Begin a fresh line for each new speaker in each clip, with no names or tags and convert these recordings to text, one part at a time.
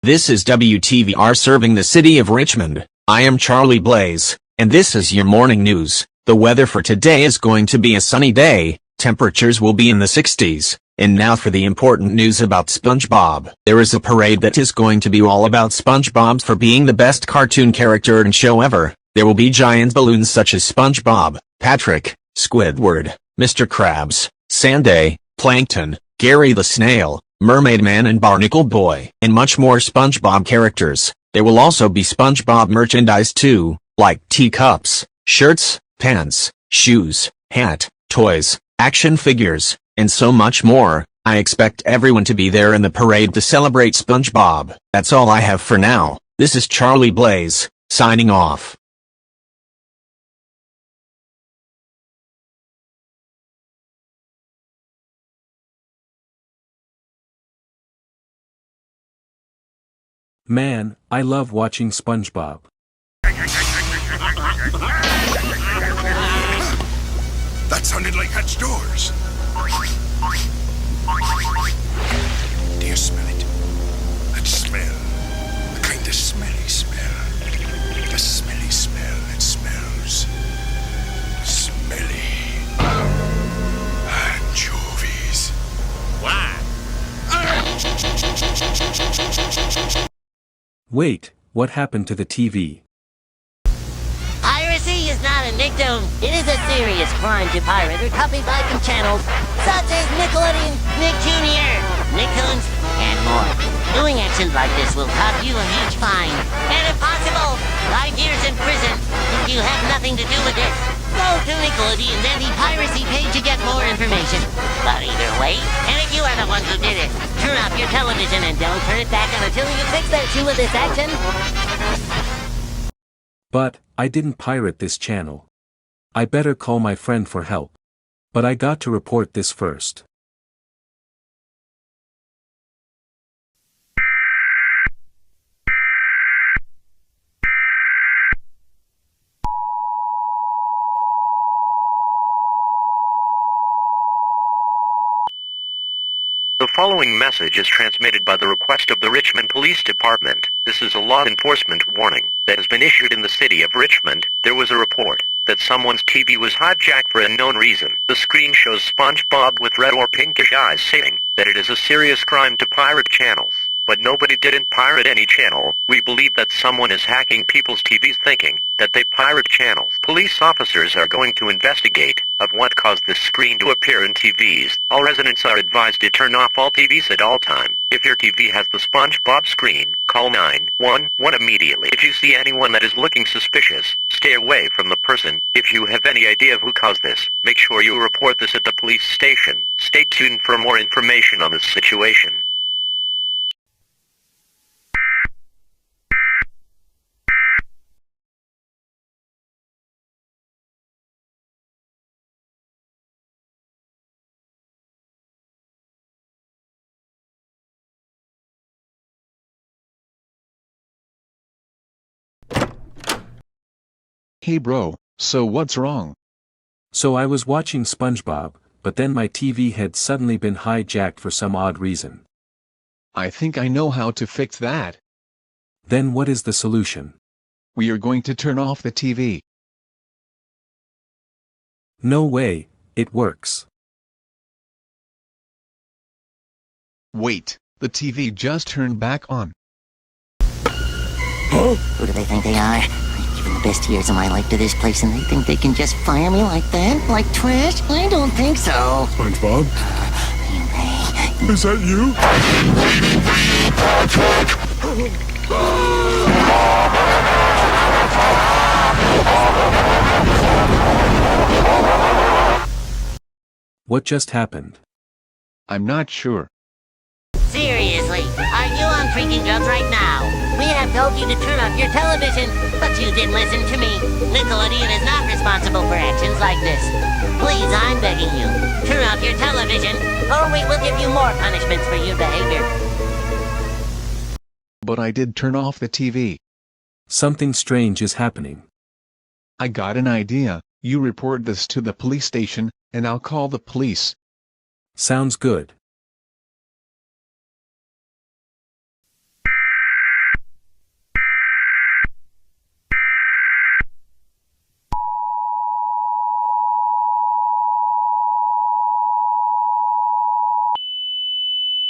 This is WTVR serving the city of Richmond. I am Charlie Blaze, and this is your morning news. The weather for today is going to be a sunny day, temperatures will be in the 60s. And now for the important news about SpongeBob. There is a parade that is going to be all about SpongeBob for being the best cartoon character and show ever. There will be giant balloons such as SpongeBob, Patrick, Squidward, Mr. Krabs, Sandy, Plankton, Gary the Snail, Mermaid Man and Barnacle Boy, and much more SpongeBob characters. There will also be SpongeBob merchandise too, like teacups, shirts, pants, shoes, hat, toys, action figures, and so much more. I expect everyone to be there in the parade to celebrate SpongeBob. That's all I have for now. This is Charlie Blaze, signing off.
Man, I love watching SpongeBob.
That sounded like hatch doors. Do you smell it? That smell. The kind of smelly smell. The smelly smell that smells smelly. Anchovies.
Why?
Wait, what happened to the TV?
Piracy is not a nickname. It is a serious crime to pirate or copy by from channels such as Nickelodeon, Nick Jr., Nicktoons, and more. Doing actions like this will cost you a huge fine, and if possible, 5 years in prison if you have nothing to do with it. Go to Nickelodeon's anti-piracy page to get more information. But either way, and if you are the ones who did it, turn off your television and don't turn it back on until you fix that issue with this action.
But, I didn't pirate this channel. I better call my friend for help. But I got to report this first.
The following message is transmitted by the request of the Richmond Police Department. This is a law enforcement warning that has been issued in the city of Richmond. There was a report that someone's TV was hijacked for unknown reason. The screen shows SpongeBob with red or pinkish eyes saying that it is a serious crime to pirate channels. But nobody didn't pirate any channel. We believe that someone is hacking people's TVs thinking that they pirate channels. Police officers are going to investigate of what caused this screen to appear in TVs. All residents are advised to turn off all TVs at all time. If your TV has the SpongeBob screen, call 911 immediately. If you see anyone that is looking suspicious, stay away from the person. If you have any idea of who caused this, make sure you report this at the police station. Stay tuned for more information on this situation.
Hey bro, so what's wrong?
So I was watching SpongeBob, but then my TV had suddenly been hijacked for some odd reason.
I think I know how to fix that.
Then what is the solution?
We are going to turn off the TV.
No way, it works.
Wait, the TV just turned back on.
Who do they think they are? I've given the best years of my life to this place and they think they can just fire me like that? Like trash? I don't think so.
SpongeBob? Is that you?
What just happened?
I'm not sure.
Seriously, are you on freaking drugs right now? We have told you to turn off your television, but you didn't listen to me. Nickelodeon is not responsible for actions like this. Please, I'm begging you, turn off your television, or we will give you more punishments for your behavior.
But I did turn off the TV.
Something strange is happening.
I got an idea. You report this to the police station, and I'll call the police.
Sounds good.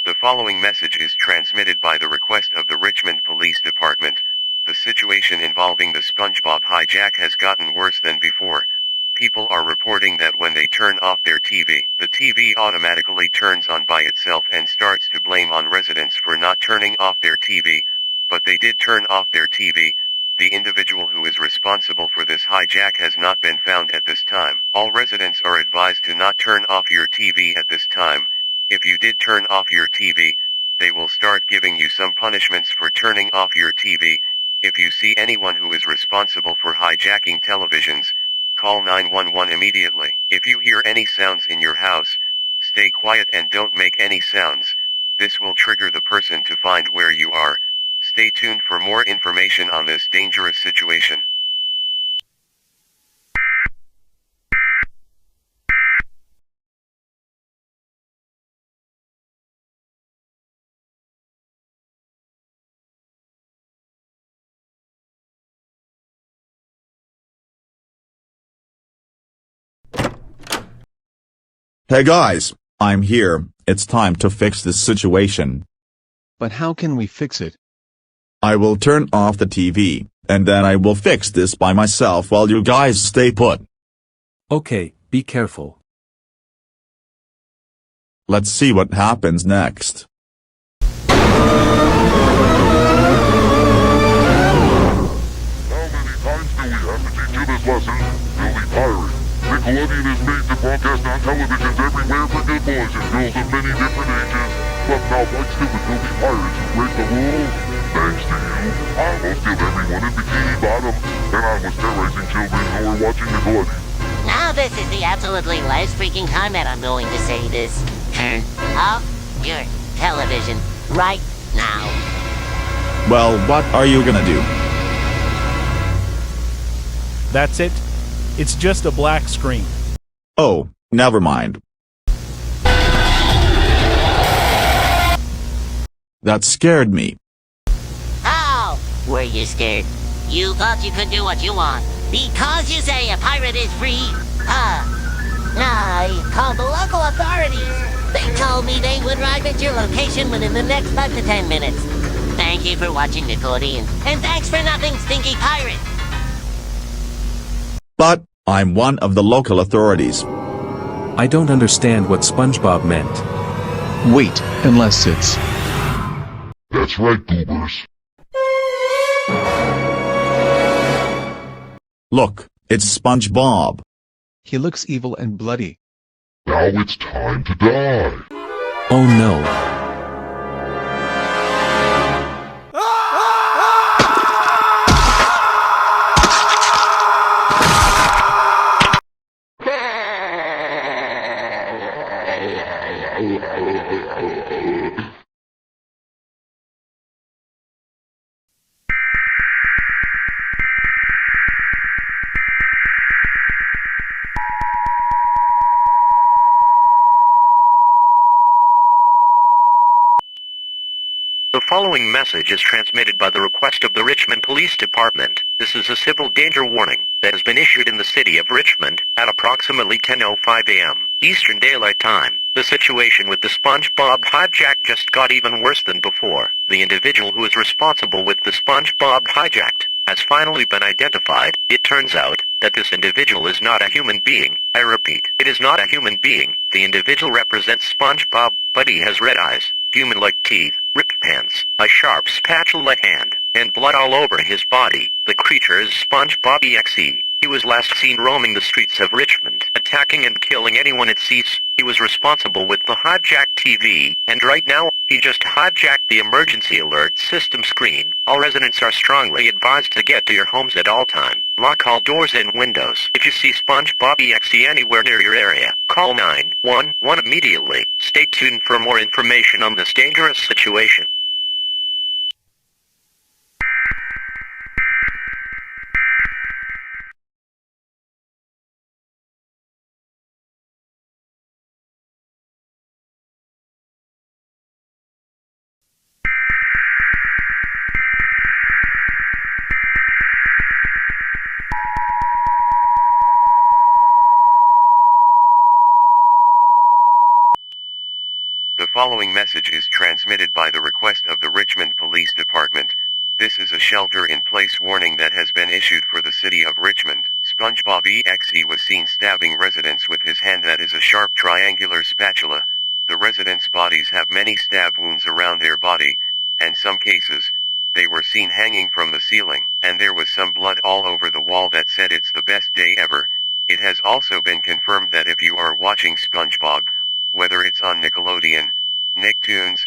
The following message is transmitted by the request of the Richmond Police Department. The situation involving the SpongeBob hijack has gotten worse than before. People are reporting that when they turn off their TV, the TV automatically turns on by itself and starts to blame on residents for not turning off their TV. But they did turn off their TV. The individual who is responsible for this hijack has not been found at this time. All residents are advised to not turn off your TV at this time. If you did turn off your TV, they will start giving you some punishments for turning off your TV. If you see anyone who is responsible for hijacking televisions, call 911 immediately. If you hear any sounds in your house, stay quiet and don't make any sounds. This will trigger the person to find where you are. Stay tuned for more information on this dangerous situation.
Hey guys, I'm here. It's time to fix this situation.
But how can we fix it?
I will turn off the TV, and then I will fix this by myself while you guys stay put.
Okay, be careful.
Let's see what happens next.
How many times do we have to teach you this lesson? You'll be pirate. Nickelodeon is made to broadcast on televisions everywhere for good boys and girls of many different ages. But now like stupid filthy pirates who break the rules. Thanks to you, I almost killed everyone in Bikini Bottom, and I was terrorizing children who were watching Nickelodeon.
Now this is the absolutely last freaking time that I'm going to say this. Turn off your television right now.
Well, what are you gonna do?
That's it. It's just a black screen.
Oh, never mind. That scared me.
How were you scared? You thought you could do what you want because you say a pirate is free? I called the local authorities. They told me they would arrive at your location within the next 5 to 10 minutes. Thank you for watching Nickelodeon, and thanks for nothing, Stinky Pirate.
But I'm one of the local authorities.
I don't understand what SpongeBob meant.
Wait, unless it's...
That's right, goobers.
Look, it's SpongeBob.
He looks evil and bloody.
Now it's time to die.
Oh no.
The following message is transmitted by the request of the Richmond Police Department. This is a civil danger warning that has been issued in the city of Richmond at approximately 10:05 a.m. Eastern Daylight Time. The situation with the SpongeBob hijack just got even worse than before. The individual who is responsible with the SpongeBob hijacked has finally been identified. It turns out that this individual is not a human being. I repeat, it is not a human being. The individual represents SpongeBob, but he has red eyes, human-like teeth, ripped pants, a sharp spatula hand, and blood all over his body. The creature is SpongeBob.EXE. He was last seen roaming the streets of Richmond, attacking and killing anyone it sees. He was responsible with the hijacked TV, and right now, he just hijacked the emergency alert system screen. All residents are strongly advised to get to your homes at all time. Lock all doors and windows. If you see SpongeBob.EXE anywhere near your area, call 911 immediately. Stay tuned for more information on this dangerous situation. The following message is transmitted by the request of the Richmond Police Department. This is a shelter-in-place warning that has been issued for the city of Richmond. SpongeBob.EXE was seen stabbing residents with his hand that is a sharp triangular spatula. The residents' bodies have many stab wounds around their body, and some cases, they were seen hanging from the ceiling, and there was some blood all over the wall that said it's the best day ever. It has also been confirmed that if you are watching SpongeBob, whether it's on Nickelodeon, Nicktoons,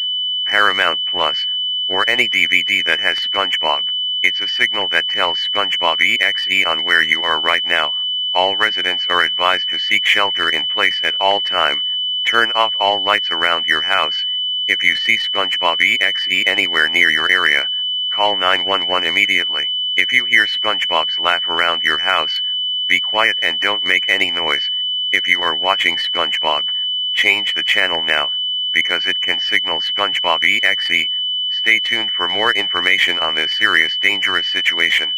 Paramount Plus, or any DVD that has SpongeBob, it's a signal that tells SpongeBob.EXE on where you are right now. All residents are advised to seek shelter in place at all time. Turn off all lights around your house. If you see SpongeBob.EXE anywhere near your area, call 911 immediately. If you hear SpongeBob's laugh around your house, be quiet and don't make any noise. If you are watching SpongeBob, change the channel now, because it can signal SpongeBob.EXE. Stay tuned for more information on this serious dangerous situation.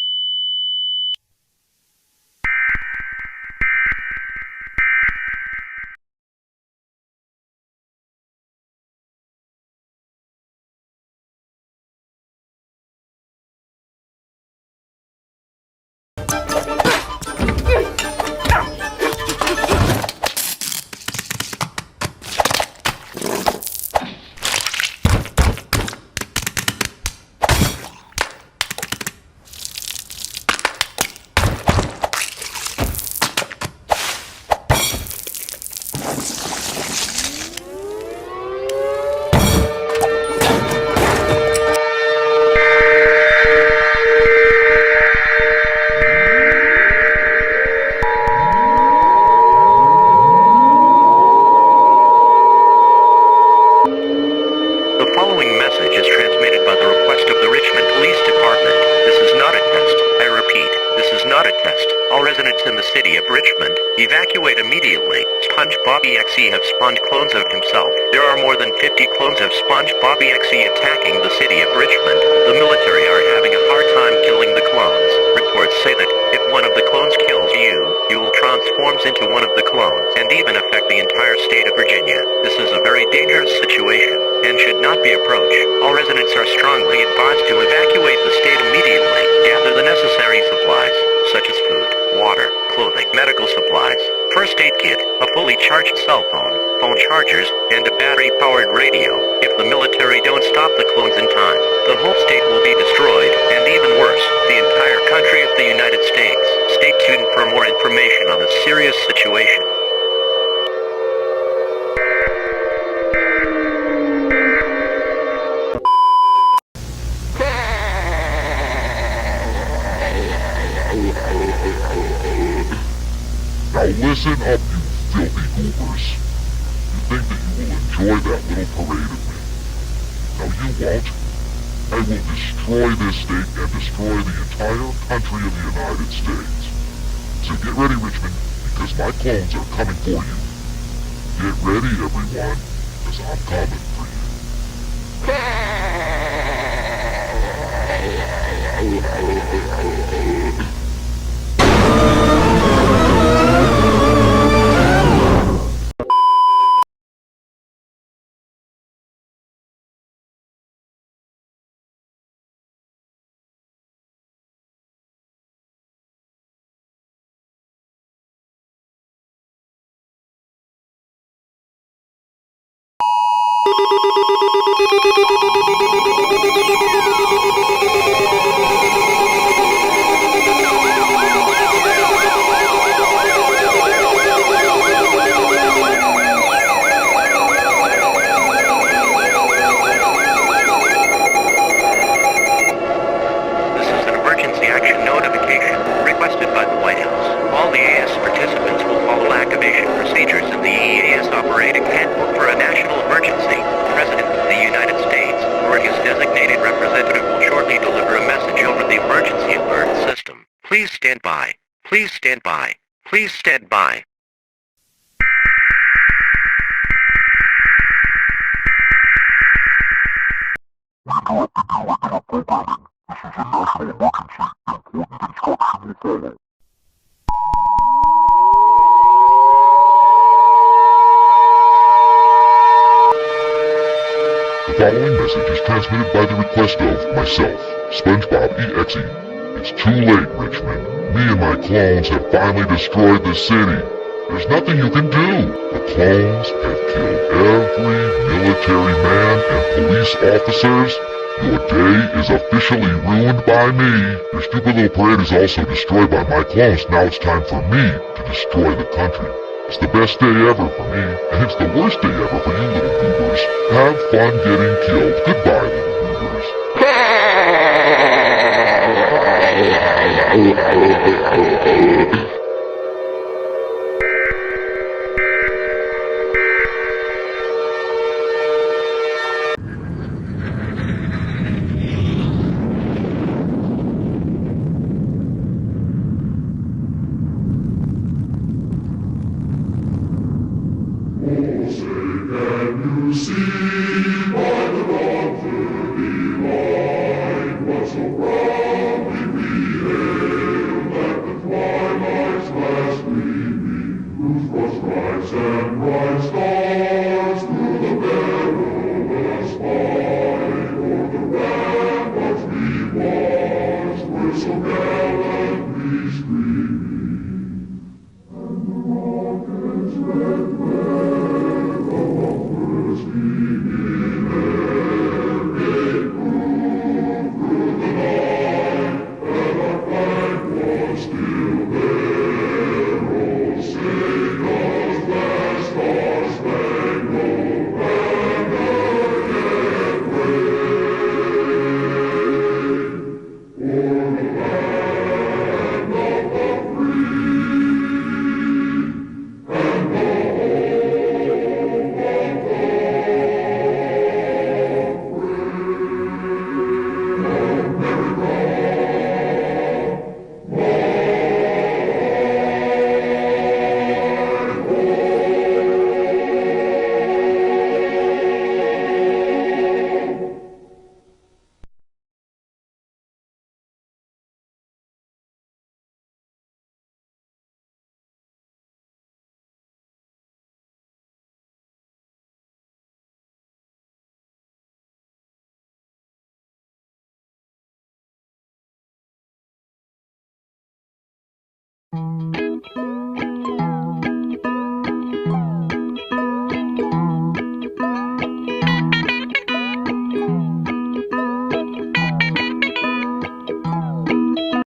The following message is transmitted by the request of the Richmond Police Department. This is not a test. I repeat, this is not a test. All residents in the city of Richmond, evacuate immediately. SpongeBob.EXE have spawned clones of himself. There are more than 50 clones of SpongeBob.EXE attacking the city of Richmond. The military are having a hard time killing the clones. Reports say that, if one of the clones kills you, you will transform into one of the clones and even affect the entire state of Virginia. This is a very dangerous situation and should not be approached. All residents are strongly advised to evacuate the state immediately. Gather the necessary supplies, such as food, water, clothing, medical supplies, first aid kit, a fully charged cell phone, phone chargers, and a battery-powered radio. If the military don't stop the clones in time, the whole state will be destroyed, and even worse, the entire country of the United States. Stay tuned for more information on this serious situation.
Now listen up, you filthy goobers. You think that you will enjoy that little parade of me. Now you won't. I will destroy this state and destroy the entire country of the United States. So get ready, Richmond, because my clones are coming for you. Get ready, everyone, because I'm coming for you.
location, requested by the White House. All the EAS participants will follow activation procedures in the EAS Operating Handbook for a national emergency. The President of the United States, or his designated representative, will shortly deliver a message over the emergency alert system. Please stand by. Please stand by. Please stand by.
The following message is transmitted by the request of myself, SpongeBob.EXE. It's too late, Richmond. Me and my clones have finally destroyed the city. There's nothing you can do. The clones have killed every military man and police officers. Your day is officially ruined by me. Your stupid little parade is also destroyed by my clones. Now it's time for me to destroy the country. It's the best day ever for me, and it's the worst day ever for you little goobers. Have fun getting killed. Goodbye, little goobers. So gallantly scream.